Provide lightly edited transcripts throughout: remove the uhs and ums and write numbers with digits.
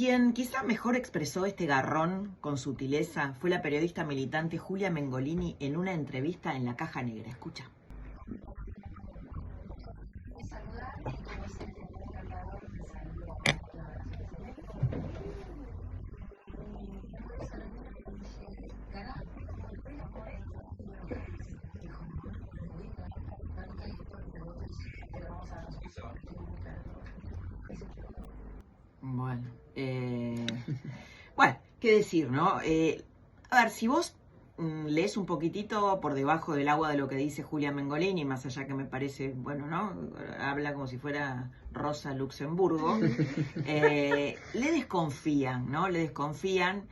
Quien quizá mejor expresó este garrón con sutileza fue la periodista militante Julia Mengolini en una entrevista en La Caja Negra. Escucha. Bueno, qué decir, ¿no? A ver, si vos lees un poquitito por debajo del agua de lo que dice Julia Mengolini, más allá que me parece, bueno, ¿no? Habla como si fuera Rosa Luxemburgo, le desconfían, ¿no? Le desconfían.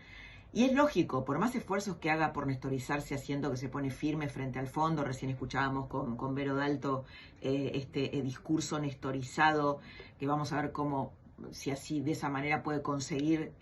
Y es lógico, por más esfuerzos que haga por nestorizarse, haciendo que se pone firme frente al fondo, recién escuchábamos con Vero Dalto este discurso nestorizado, que vamos a ver cómo, si así de esa manera puede conseguir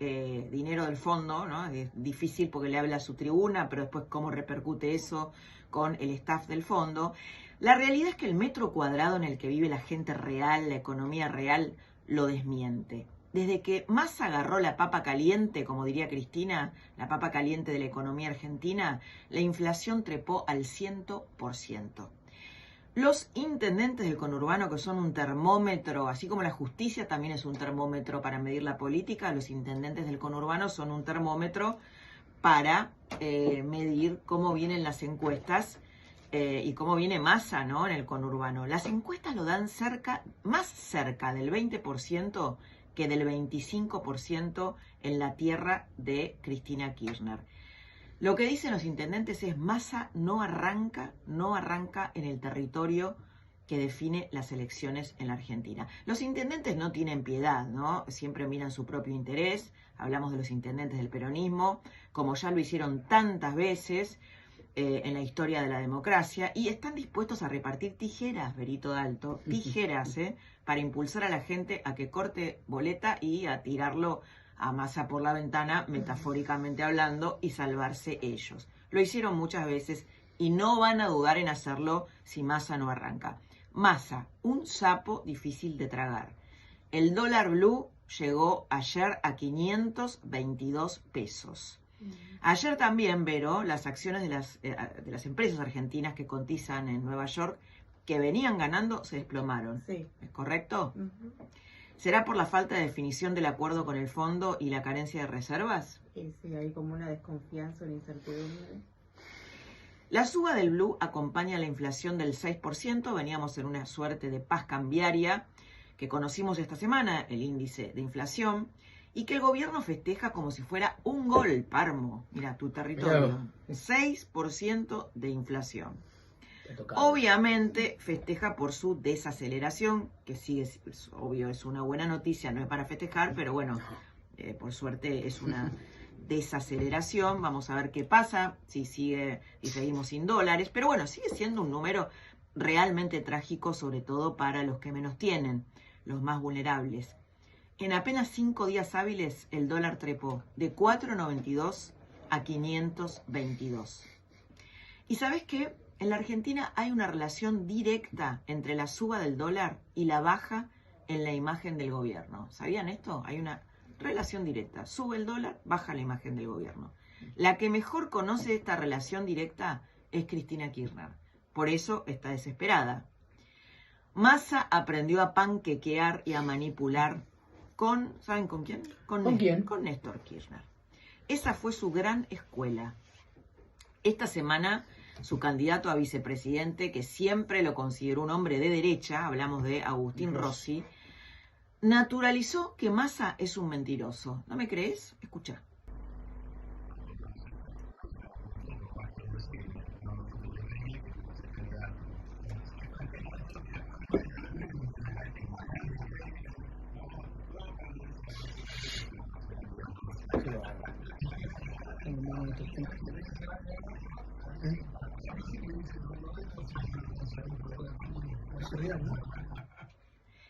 dinero del fondo, ¿no? Es difícil porque le habla a su tribuna, pero después cómo repercute eso con el staff del fondo. La realidad es que el metro cuadrado en el que vive la gente real, la economía real, lo desmiente. Desde que Massa agarró la papa caliente, como diría Cristina, la papa caliente de la economía argentina, la inflación trepó al 100%. Los intendentes del conurbano, que son un termómetro, así como la justicia también es un termómetro para medir la política, los intendentes del conurbano son un termómetro para medir cómo vienen las encuestas y cómo viene Massa, ¿no?, en el conurbano. Las encuestas lo dan más cerca del 20% que del 25% en la tierra de Cristina Kirchner. Lo que dicen los intendentes es: Massa no arranca en el territorio que define las elecciones en la Argentina. Los intendentes no tienen piedad, ¿no? Siempre miran su propio interés. Hablamos de los intendentes del peronismo, como ya lo hicieron tantas veces en la historia de la democracia, y están dispuestos a repartir tijeras, Verito Dalto, tijeras, para impulsar a la gente a que corte boleta y a tirarlo a Massa por la ventana, metafóricamente hablando, y salvarse ellos. Lo hicieron muchas veces y no van a dudar en hacerlo si Massa no arranca. Massa, un sapo difícil de tragar. El dólar blue llegó ayer a 522 pesos. Ayer también, Vero, las acciones de las empresas argentinas que cotizan en Nueva York, que venían ganando, se desplomaron. Sí. ¿Es correcto? ¿Será por la falta de definición del acuerdo con el fondo y la carencia de reservas? Sí, hay como una desconfianza, una incertidumbre. La suba del blue acompaña la inflación del 6%. Veníamos en una suerte de paz cambiaria que conocimos esta semana, el índice de inflación, y que el gobierno festeja como si fuera un gol, Parmo. Mira, tu territorio. 6% de inflación. Obviamente festeja por su desaceleración, que sí es obvio, es una buena noticia, no es para festejar, pero bueno, por suerte es una desaceleración. Vamos a ver qué pasa si sigue y seguimos sin dólares, pero bueno, sigue siendo un número realmente trágico, sobre todo para los que menos tienen, los más vulnerables. En apenas 5 días hábiles, el dólar trepó de 4.92 a 522. ¿Y sabes qué? En la Argentina hay una relación directa entre la suba del dólar y la baja en la imagen del gobierno. ¿Sabían esto? Hay una relación directa. Sube el dólar, baja la imagen del gobierno. La que mejor conoce esta relación directa es Cristina Kirchner. Por eso está desesperada. Massa aprendió a panquequear y a manipular ¿saben con quién? ¿Con quién? Con Néstor Kirchner. Esa fue su gran escuela. Esta semana, su candidato a vicepresidente, que siempre lo consideró un hombre de derecha, hablamos de Agustín Rossi, naturalizó que Massa es un mentiroso. ¿No me crees? Escucha.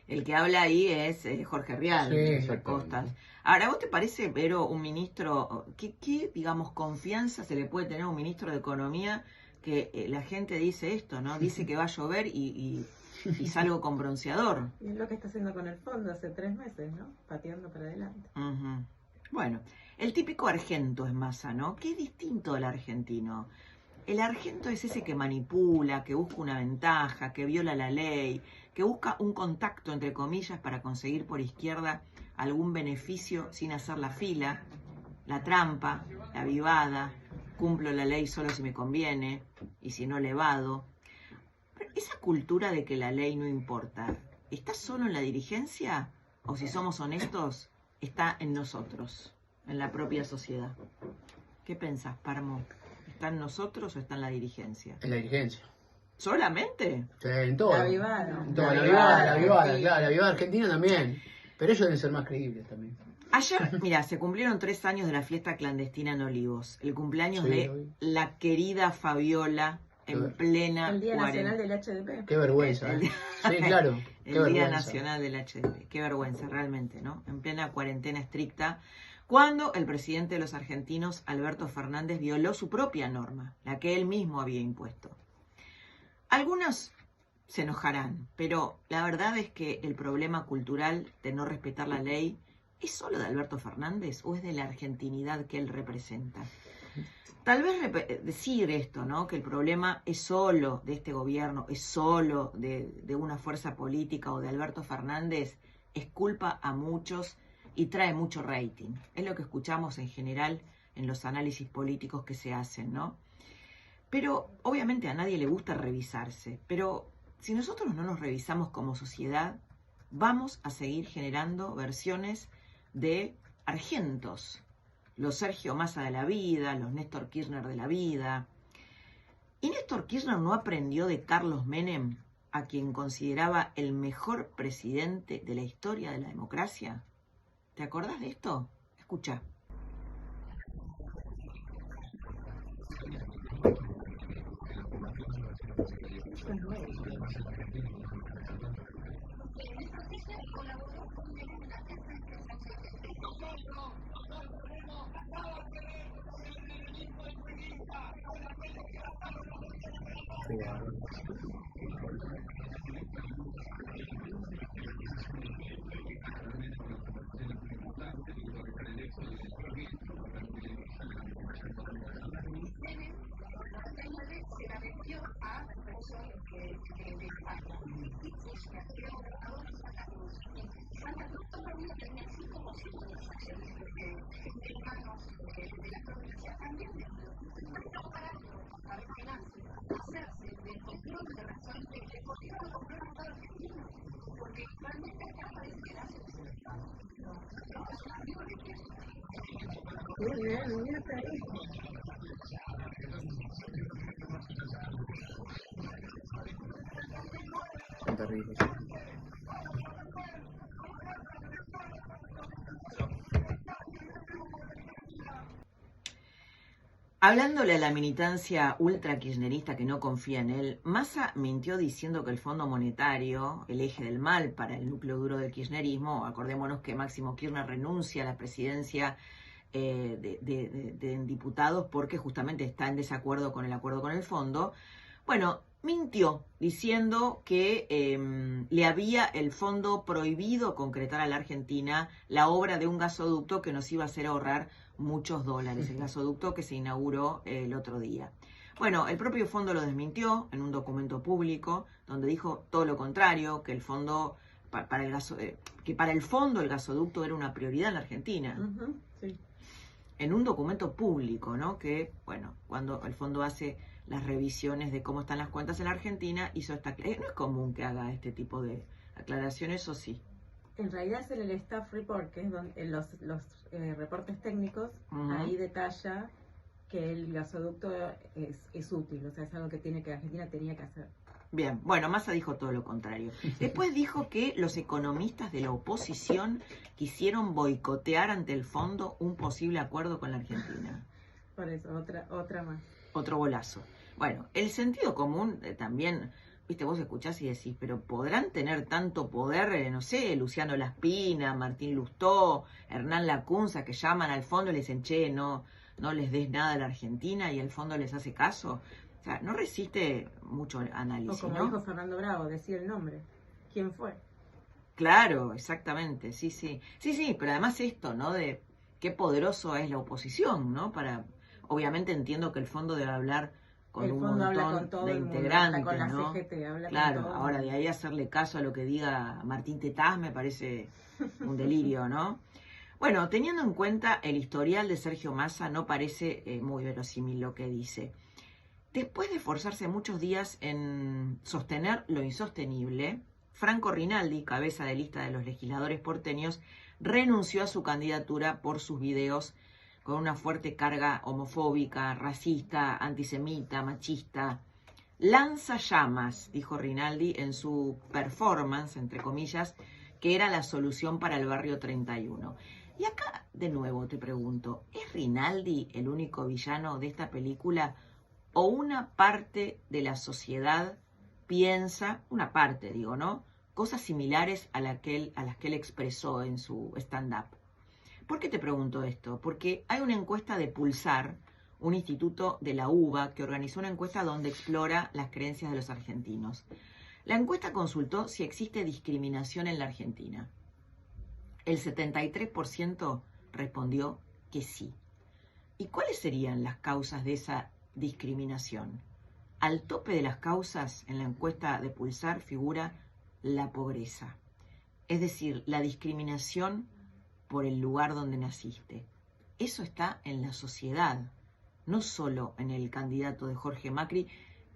El que habla ahí es Jorge Rial, Costas. Ahora, ¿vos te parece, Vero, un ministro, qué digamos, confianza se le puede tener a un ministro de Economía que la gente dice esto, ¿no? Dice que va a llover y salgo con bronceador. Y es lo que está haciendo con el fondo hace 3 meses, ¿no? Pateando para adelante. Uh-huh. Bueno, el típico argento es Massa, ¿no? Que es distinto al argentino. El argento es ese que manipula, que busca una ventaja, que viola la ley, que busca un contacto, entre comillas, para conseguir por izquierda algún beneficio sin hacer la fila, la trampa, la vivada, cumplo la ley solo si me conviene, y si no le evado. Pero esa cultura de que la ley no importa, ¿está solo en la dirigencia? O si somos honestos, está en nosotros, en la propia sociedad. ¿Qué pensás, Parmo? ¿Está en nosotros o está en la dirigencia? En la dirigencia. ¿Solamente? Sí, en todo. La vivada. En todo, La la vivada, vivada, sí. claro, la vivada argentina también. Pero ellos deben ser más creíbles también. Ayer, mira, se cumplieron 3 años de la fiesta clandestina en Olivos. El cumpleaños Sí, de hoy. la querida Fabiola en plena El Día cuarentena. Nacional del HDP. Qué vergüenza, El ¿eh? día- Sí, claro. Qué El Día vergüenza. Nacional del HDP. Qué vergüenza, realmente, ¿no? En plena cuarentena estricta, cuando el presidente de los argentinos, Alberto Fernández, violó su propia norma, la que él mismo había impuesto. Algunos se enojarán, pero la verdad es que el problema cultural de no respetar la ley ¿es solo de Alberto Fernández o es de la argentinidad que él representa? Tal vez decir esto, ¿no? Que el problema es solo de este gobierno, es solo de una fuerza política o de Alberto Fernández, es culpa a muchos y trae mucho rating. Es lo que escuchamos en general en los análisis políticos que se hacen, ¿no? Pero obviamente a nadie le gusta revisarse, pero si nosotros no nos revisamos como sociedad, vamos a seguir generando versiones de argentos, los Sergio Massa de la vida, los Néstor Kirchner de la vida. ¿Y Néstor Kirchner no aprendió de Carlos Menem, a quien consideraba el mejor presidente de la historia de la democracia? ¿Te acordás de esto? Escucha. Son terribles. Hablándole a la militancia ultra kirchnerista que no confía en él, Massa mintió diciendo que el Fondo Monetario, el eje del mal para el núcleo duro del kirchnerismo, acordémonos que Máximo Kirchner renuncia a la presidencia de diputados porque justamente está en desacuerdo con el acuerdo con el fondo. Bueno, mintió diciendo que le había el fondo prohibido concretar a la Argentina la obra de un gasoducto que nos iba a hacer ahorrar muchos dólares, el gasoducto que se inauguró el otro día. Bueno, el propio fondo lo desmintió en un documento público donde dijo todo lo contrario, que el fondo que para el fondo el gasoducto era una prioridad en la Argentina. Sí. En un documento público, ¿no? Que, bueno, cuando el fondo hace las revisiones de cómo están las cuentas en la Argentina, hizo esta... no es común que haga este tipo de aclaraciones, o sí. En realidad es en el staff report, que es donde en los reportes técnicos, ahí detalla que el gasoducto es útil, o sea, es algo que Argentina tenía que hacer. Bien, bueno, Massa dijo todo lo contrario. Después dijo que los economistas de la oposición quisieron boicotear ante el fondo un posible acuerdo con la Argentina. Por eso, otra más. Otro golazo. Bueno, el sentido común también, viste, vos escuchás y decís, pero ¿podrán tener tanto poder, no sé, Luciano Laspina, Martín Lustó, Hernán Lacunza, que llaman al fondo y le dicen, che, no no les des nada a la Argentina y el fondo les hace caso. O sea, no resiste mucho análisis, o como ¿no? dijo Fernando Bravo, decir el nombre. ¿Quién fue? Claro, exactamente, sí, sí. Sí, sí, pero además esto, ¿no? De qué poderoso es la oposición, ¿no? Obviamente entiendo que el fondo debe hablar con El un fondo habla con montón todo de el mundo, integrantes, hasta con la ¿no? CGT, habla Claro, con todo el ahora de mundo. ahí hacerle caso a lo que diga Martín Tetaz me parece un delirio, ¿no? Bueno, teniendo en cuenta el historial de Sergio Massa, no parece muy verosímil lo que dice. Después de esforzarse muchos días en sostener lo insostenible, Franco Rinaldi, cabeza de lista de los legisladores porteños, renunció a su candidatura por sus videos con una fuerte carga homofóbica, racista, antisemita, machista. Lanza llamas, dijo Rinaldi en su performance, entre comillas, que era la solución para el barrio 31. Y acá, de nuevo, te pregunto, ¿es Rinaldi el único villano de esta película o una parte de la sociedad piensa, una parte digo, ¿no? Cosas similares a las que él expresó en su stand-up? ¿Por qué te pregunto esto? Porque hay una encuesta de Pulsar, un instituto de la UBA, que organizó una encuesta donde explora las creencias de los argentinos. La encuesta consultó si existe discriminación en la Argentina. El 73% respondió que sí. ¿Y cuáles serían las causas de esa discriminación? Al tope de las causas, en la encuesta de Pulsar, figura la pobreza. Es decir, la discriminación por el lugar donde naciste. Eso está en la sociedad, no solo en el candidato de Jorge Macri,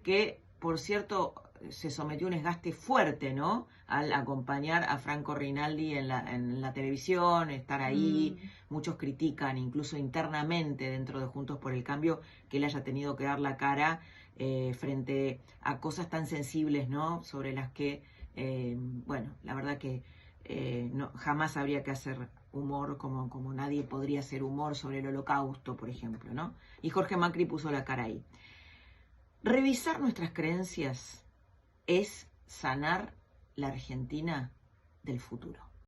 que, por cierto, se sometió a un desgaste fuerte, ¿no? Al acompañar a Franco Rinaldi en la televisión, estar ahí. Muchos critican, incluso internamente dentro de Juntos por el Cambio, que él haya tenido que dar la cara frente a cosas tan sensibles, ¿no? Sobre las que, bueno, la verdad que no, jamás habría que hacer humor como nadie podría hacer humor sobre el Holocausto, por ejemplo, ¿no? Y Jorge Macri puso la cara ahí. Revisar nuestras creencias es sanar la Argentina del futuro.